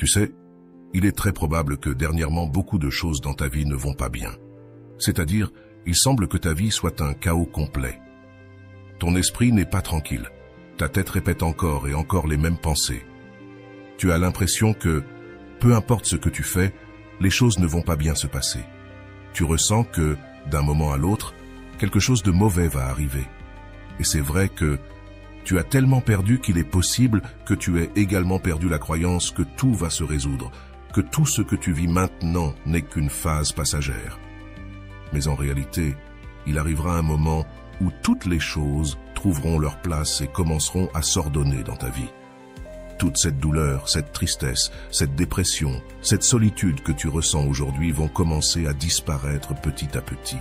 Tu sais, il est très probable que dernièrement beaucoup de choses dans ta vie ne vont pas bien. C'est-à-dire, il semble que ta vie soit un chaos complet. Ton esprit n'est pas tranquille. Ta tête répète encore et encore les mêmes pensées. Tu as l'impression que, peu importe ce que tu fais, les choses ne vont pas bien se passer. Tu ressens que, d'un moment à l'autre, quelque chose de mauvais va arriver. Et c'est vrai que tu as tellement perdu qu'il est possible que tu aies également perdu la croyance que tout va se résoudre, que tout ce que tu vis maintenant n'est qu'une phase passagère. Mais en réalité, il arrivera un moment où toutes les choses trouveront leur place et commenceront à s'ordonner dans ta vie. Toute cette douleur, cette tristesse, cette dépression, cette solitude que tu ressens aujourd'hui vont commencer à disparaître petit à petit.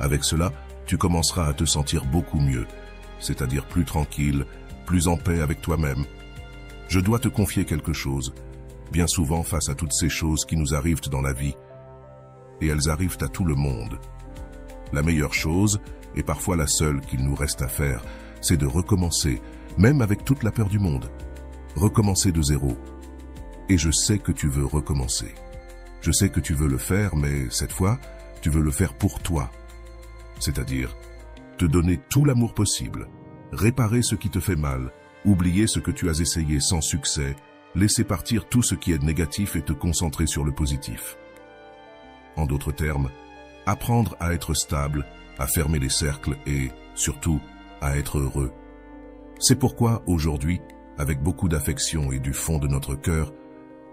Avec cela, tu commenceras à te sentir beaucoup mieux, c'est-à-dire plus tranquille, plus en paix avec toi-même. Je dois te confier quelque chose. Bien souvent, face à toutes ces choses qui nous arrivent dans la vie, et elles arrivent à tout le monde, la meilleure chose, et parfois la seule qu'il nous reste à faire, c'est de recommencer, même avec toute la peur du monde. Recommencer de zéro. Et je sais que tu veux recommencer. Je sais que tu veux le faire, mais cette fois, tu veux le faire pour toi. C'est-à-dire, te donner tout l'amour possible, réparer ce qui te fait mal, oublier ce que tu as essayé sans succès, laisser partir tout ce qui est négatif et te concentrer sur le positif. En d'autres termes, apprendre à être stable, à fermer les cercles et, surtout, à être heureux. C'est pourquoi, aujourd'hui, avec beaucoup d'affection et du fond de notre cœur,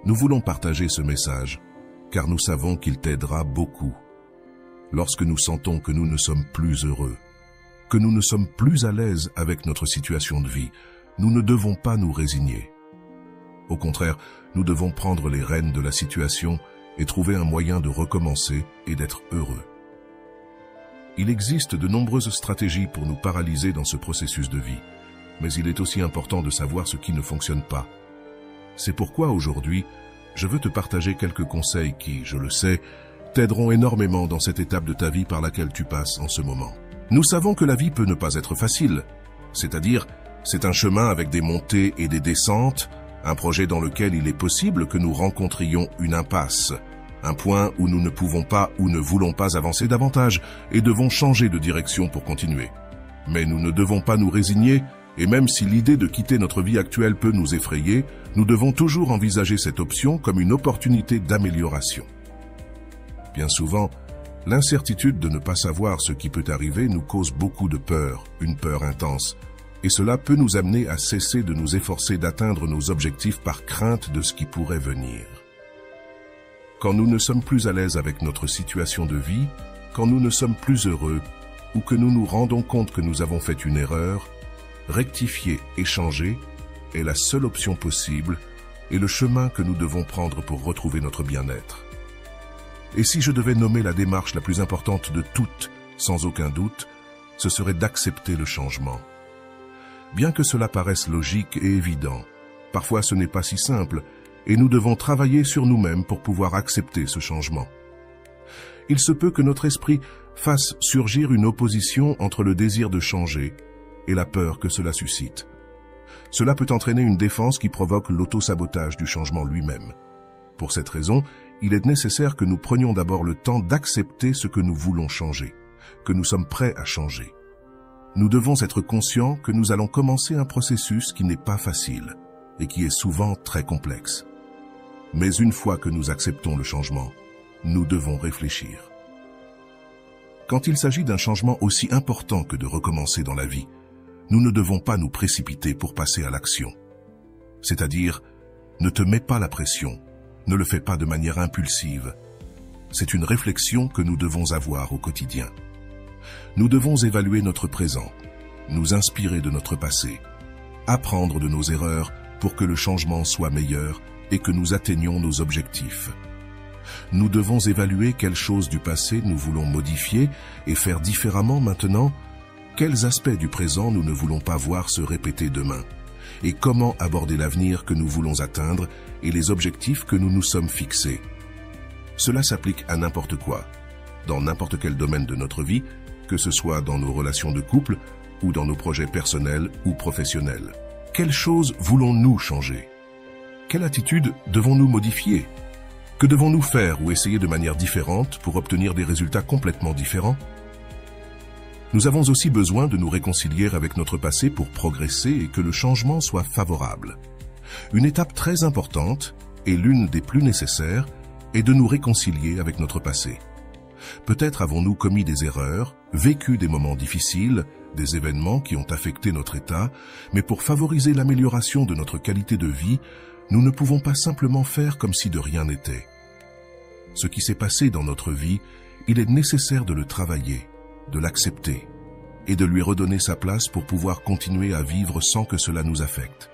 nous voulons partager ce message, car nous savons qu'il t'aidera beaucoup. Lorsque nous sentons que nous ne sommes plus heureux, que nous ne sommes plus à l'aise avec notre situation de vie, nous ne devons pas nous résigner. Au contraire, nous devons prendre les rênes de la situation et trouver un moyen de recommencer et d'être heureux. Il existe de nombreuses stratégies pour nous paralyser dans ce processus de vie, mais il est aussi important de savoir ce qui ne fonctionne pas. C'est pourquoi aujourd'hui, je veux te partager quelques conseils qui, je le sais, t'aideront énormément dans cette étape de ta vie par laquelle tu passes en ce moment. Nous savons que la vie peut ne pas être facile, c'est-à-dire, c'est un chemin avec des montées et des descentes, un projet dans lequel il est possible que nous rencontrions une impasse, un point où nous ne pouvons pas ou ne voulons pas avancer davantage et devons changer de direction pour continuer. Mais nous ne devons pas nous résigner, et même si l'idée de quitter notre vie actuelle peut nous effrayer, nous devons toujours envisager cette option comme une opportunité d'amélioration. Bien souvent, l'incertitude de ne pas savoir ce qui peut arriver nous cause beaucoup de peur, une peur intense, et cela peut nous amener à cesser de nous efforcer d'atteindre nos objectifs par crainte de ce qui pourrait venir. Quand nous ne sommes plus à l'aise avec notre situation de vie, quand nous ne sommes plus heureux, ou que nous nous rendons compte que nous avons fait une erreur, rectifier et changer est la seule option possible et le chemin que nous devons prendre pour retrouver notre bien-être. Et si je devais nommer la démarche la plus importante de toutes, sans aucun doute, ce serait d'accepter le changement. Bien que cela paraisse logique et évident, parfois ce n'est pas si simple et nous devons travailler sur nous-mêmes pour pouvoir accepter ce changement. Il se peut que notre esprit fasse surgir une opposition entre le désir de changer et la peur que cela suscite. Cela peut entraîner une défense qui provoque l'auto-sabotage du changement lui-même. Pour cette raison, il est nécessaire que nous prenions d'abord le temps d'accepter ce que nous voulons changer, que nous sommes prêts à changer. Nous devons être conscients que nous allons commencer un processus qui n'est pas facile et qui est souvent très complexe. Mais une fois que nous acceptons le changement, nous devons réfléchir. Quand il s'agit d'un changement aussi important que de recommencer dans la vie, nous ne devons pas nous précipiter pour passer à l'action. C'est-à-dire, ne te mets pas la pression, ne le fais pas de manière impulsive. C'est une réflexion que nous devons avoir au quotidien. Nous devons évaluer notre présent, nous inspirer de notre passé, apprendre de nos erreurs pour que le changement soit meilleur et que nous atteignions nos objectifs. Nous devons évaluer quelles choses du passé nous voulons modifier et faire différemment maintenant, quels aspects du présent nous ne voulons pas voir se répéter demain, et comment aborder l'avenir que nous voulons atteindre et les objectifs que nous nous sommes fixés. Cela s'applique à n'importe quoi, dans n'importe quel domaine de notre vie, que ce soit dans nos relations de couple ou dans nos projets personnels ou professionnels. Quelles choses voulons-nous changer? quelle attitude devons-nous modifier? Que devons-nous faire ou essayer de manière différente pour obtenir des résultats complètement différents? Nous avons aussi besoin de nous réconcilier avec notre passé pour progresser et que le changement soit favorable. Une étape très importante, et l'une des plus nécessaires, est de nous réconcilier avec notre passé. Peut-être avons-nous commis des erreurs, vécu des moments difficiles, des événements qui ont affecté notre état, mais pour favoriser l'amélioration de notre qualité de vie, nous ne pouvons pas simplement faire comme si de rien n'était. Ce qui s'est passé dans notre vie, il est nécessaire de le travailler, de l'accepter et de lui redonner sa place pour pouvoir continuer à vivre sans que cela nous affecte.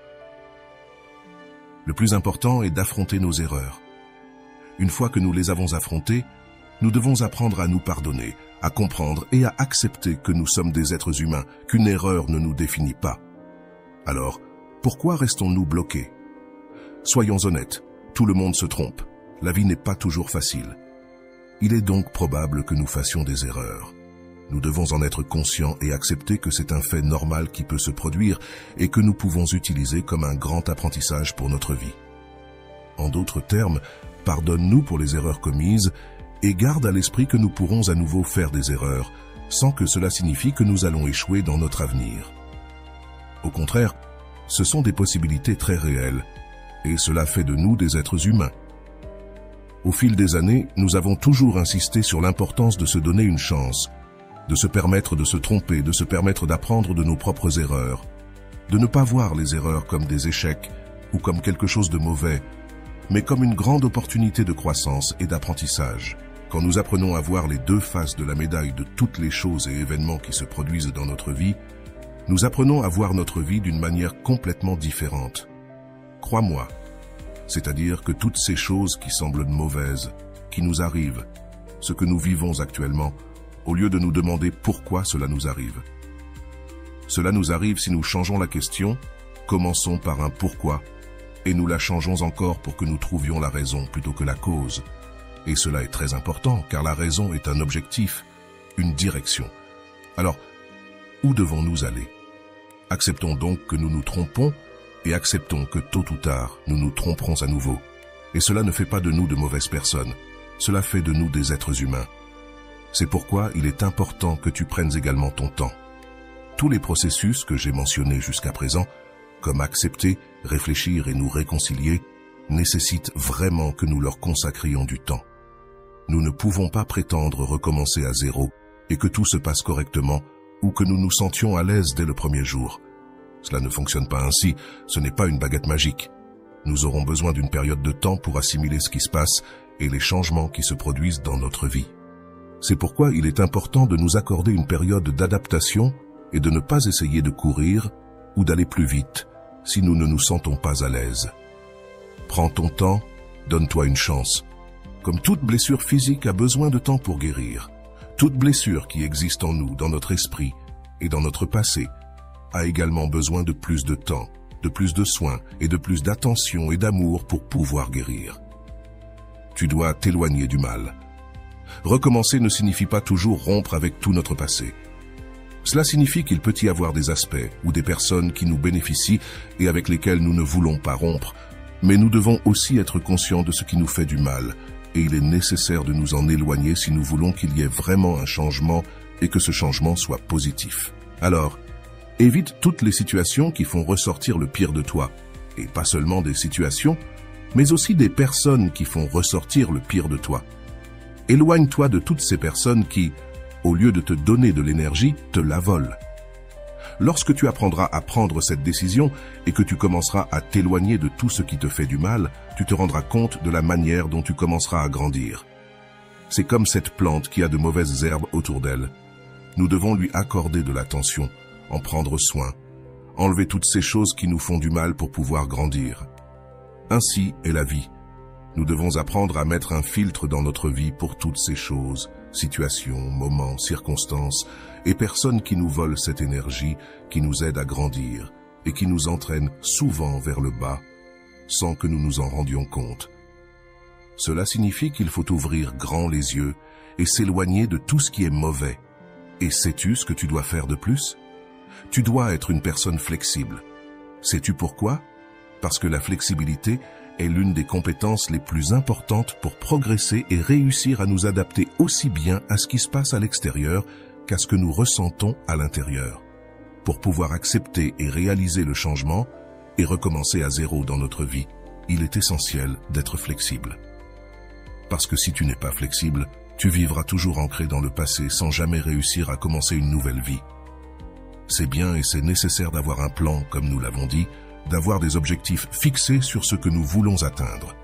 Le plus important est d'affronter nos erreurs. Une fois que nous les avons affrontées, nous devons apprendre à nous pardonner, à comprendre et à accepter que nous sommes des êtres humains, qu'une erreur ne nous définit pas. Alors, pourquoi restons-nous bloqués? Soyons honnêtes, tout le monde se trompe. La vie n'est pas toujours facile. Il est donc probable que nous fassions des erreurs. Nous devons en être conscients et accepter que c'est un fait normal qui peut se produire et que nous pouvons utiliser comme un grand apprentissage pour notre vie. En d'autres termes, pardonne-nous pour les erreurs commises et garde à l'esprit que nous pourrons à nouveau faire des erreurs, sans que cela signifie que nous allons échouer dans notre avenir. Au contraire, ce sont des possibilités très réelles, et cela fait de nous des êtres humains. Au fil des années, nous avons toujours insisté sur l'importance de se donner une chance, de se permettre de se tromper, de se permettre d'apprendre de nos propres erreurs, de ne pas voir les erreurs comme des échecs ou comme quelque chose de mauvais, mais comme une grande opportunité de croissance et d'apprentissage. Quand nous apprenons à voir les deux faces de la médaille de toutes les choses et événements qui se produisent dans notre vie, nous apprenons à voir notre vie d'une manière complètement différente. Crois-moi, c'est-à-dire que toutes ces choses qui semblent mauvaises, qui nous arrivent, ce que nous vivons actuellement, au lieu de nous demander pourquoi cela nous arrive. Cela nous arrive si nous changeons la question, commençons par un pourquoi, et nous la changeons encore pour que nous trouvions la raison plutôt que la cause. Et cela est très important, car la raison est un objectif, une direction. Alors, où devons-nous aller? Acceptons donc que nous nous trompons, et acceptons que tôt ou tard, nous nous tromperons à nouveau. Et cela ne fait pas de nous de mauvaises personnes, cela fait de nous des êtres humains. C'est pourquoi il est important que tu prennes également ton temps. Tous les processus que j'ai mentionnés jusqu'à présent, comme accepter, réfléchir et nous réconcilier, nécessitent vraiment que nous leur consacrions du temps. Nous ne pouvons pas prétendre recommencer à zéro et que tout se passe correctement ou que nous nous sentions à l'aise dès le premier jour. Cela ne fonctionne pas ainsi, ce n'est pas une baguette magique. Nous aurons besoin d'une période de temps pour assimiler ce qui se passe et les changements qui se produisent dans notre vie. C'est pourquoi il est important de nous accorder une période d'adaptation et de ne pas essayer de courir ou d'aller plus vite si nous ne nous sentons pas à l'aise. Prends ton temps, donne-toi une chance. Comme toute blessure physique a besoin de temps pour guérir, toute blessure qui existe en nous, dans notre esprit et dans notre passé, a également besoin de plus de temps, de plus de soins et de plus d'attention et d'amour pour pouvoir guérir. Tu dois t'éloigner du mal. Recommencer ne signifie pas toujours rompre avec tout notre passé. Cela signifie qu'il peut y avoir des aspects ou des personnes qui nous bénéficient et avec lesquelles nous ne voulons pas rompre, mais nous devons aussi être conscients de ce qui nous fait du mal, et il est nécessaire de nous en éloigner si nous voulons qu'il y ait vraiment un changement et que ce changement soit positif. Alors, évite toutes les situations qui font ressortir le pire de toi, et pas seulement des situations, mais aussi des personnes qui font ressortir le pire de toi. Éloigne-toi de toutes ces personnes qui, au lieu de te donner de l'énergie, te la volent. Lorsque tu apprendras à prendre cette décision et que tu commenceras à t'éloigner de tout ce qui te fait du mal, tu te rendras compte de la manière dont tu commenceras à grandir. C'est comme cette plante qui a de mauvaises herbes autour d'elle. Nous devons lui accorder de l'attention, en prendre soin, enlever toutes ces choses qui nous font du mal pour pouvoir grandir. Ainsi est la vie. Nous devons apprendre à mettre un filtre dans notre vie pour toutes ces choses, situations, moments, circonstances et personnes qui nous volent cette énergie, qui nous aident à grandir et qui nous entraînent souvent vers le bas, sans que nous nous en rendions compte. Cela signifie qu'il faut ouvrir grand les yeux et s'éloigner de tout ce qui est mauvais. Et sais-tu ce que tu dois faire de plus? Tu dois être une personne flexible. Sais-tu pourquoi? Parce que la flexibilité est l'une des compétences les plus importantes pour progresser et réussir à nous adapter aussi bien à ce qui se passe à l'extérieur qu'à ce que nous ressentons à l'intérieur. Pour pouvoir accepter et réaliser le changement et recommencer à zéro dans notre vie, il est essentiel d'être flexible. Parce que si tu n'es pas flexible, tu vivras toujours ancré dans le passé sans jamais réussir à commencer une nouvelle vie. C'est bien et c'est nécessaire d'avoir un plan, comme nous l'avons dit, d'avoir des objectifs fixés sur ce que nous voulons atteindre.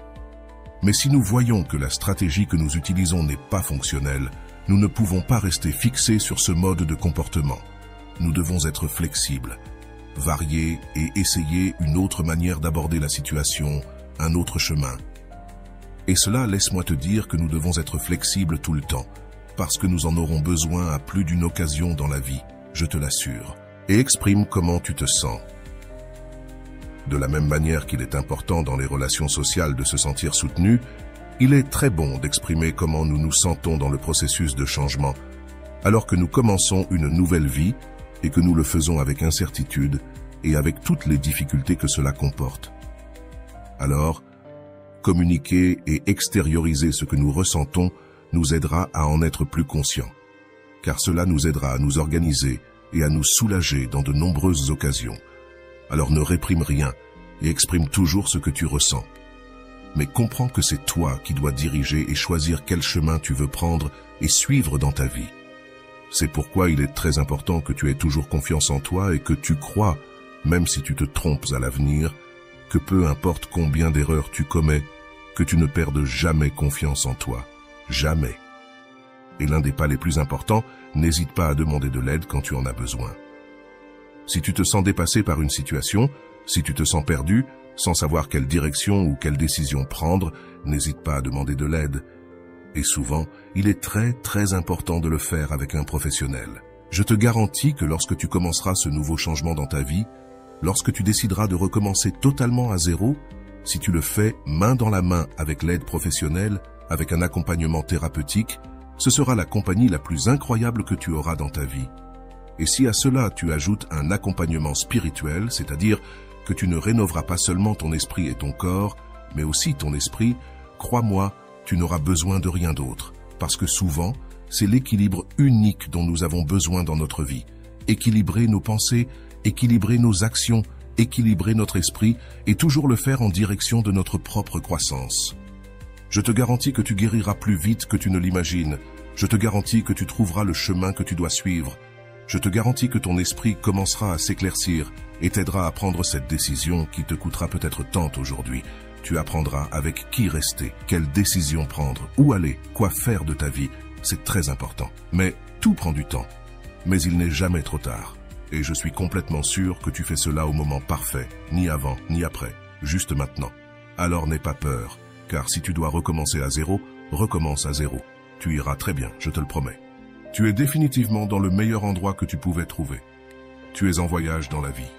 Mais si nous voyons que la stratégie que nous utilisons n'est pas fonctionnelle, nous ne pouvons pas rester fixés sur ce mode de comportement. Nous devons être flexibles, varier et essayer une autre manière d'aborder la situation, un autre chemin. Et cela, laisse-moi te dire que nous devons être flexibles tout le temps, parce que nous en aurons besoin à plus d'une occasion dans la vie, je te l'assure. Et exprime comment tu te sens. De la même manière qu'il est important dans les relations sociales de se sentir soutenu, il est très bon d'exprimer comment nous nous sentons dans le processus de changement, alors que nous commençons une nouvelle vie et que nous le faisons avec incertitude et avec toutes les difficultés que cela comporte. Alors, communiquer et extérioriser ce que nous ressentons nous aidera à en être plus conscients, car cela nous aidera à nous organiser et à nous soulager dans de nombreuses occasions. Alors ne réprime rien et exprime toujours ce que tu ressens. Mais comprends que c'est toi qui dois diriger et choisir quel chemin tu veux prendre et suivre dans ta vie. C'est pourquoi il est très important que tu aies toujours confiance en toi et que tu crois, même si tu te trompes à l'avenir, que peu importe combien d'erreurs tu commets, que tu ne perdes jamais confiance en toi. Jamais. Et l'un des pas les plus importants, n'hésite pas à demander de l'aide quand tu en as besoin. Si tu te sens dépassé par une situation, si tu te sens perdu, sans savoir quelle direction ou quelle décision prendre, n'hésite pas à demander de l'aide. Et souvent, il est très important de le faire avec un professionnel. Je te garantis que lorsque tu commenceras ce nouveau changement dans ta vie, lorsque tu décideras de recommencer totalement à zéro, si tu le fais main dans la main avec l'aide professionnelle, avec un accompagnement thérapeutique, ce sera la compagnie la plus incroyable que tu auras dans ta vie. Et si à cela tu ajoutes un accompagnement spirituel, c'est-à-dire que tu ne rénoveras pas seulement ton esprit et ton corps, mais aussi ton esprit, crois-moi, tu n'auras besoin de rien d'autre. Parce que souvent, c'est l'équilibre unique dont nous avons besoin dans notre vie. Équilibrer nos pensées, équilibrer nos actions, équilibrer notre esprit et toujours le faire en direction de notre propre croissance. Je te garantis que tu guériras plus vite que tu ne l'imagines. Je te garantis que tu trouveras le chemin que tu dois suivre. Je te garantis que ton esprit commencera à s'éclaircir et t'aidera à prendre cette décision qui te coûtera peut-être tant aujourd'hui. Tu apprendras avec qui rester, quelle décision prendre, où aller, quoi faire de ta vie. C'est très important. Mais tout prend du temps. Mais il n'est jamais trop tard. Et je suis complètement sûr que tu fais cela au moment parfait, ni avant, ni après, juste maintenant. Alors n'aie pas peur, car si tu dois recommencer à zéro, recommence à zéro. Tu iras très bien, je te le promets. Tu es définitivement dans le meilleur endroit que tu pouvais trouver. Tu es en voyage dans la vie.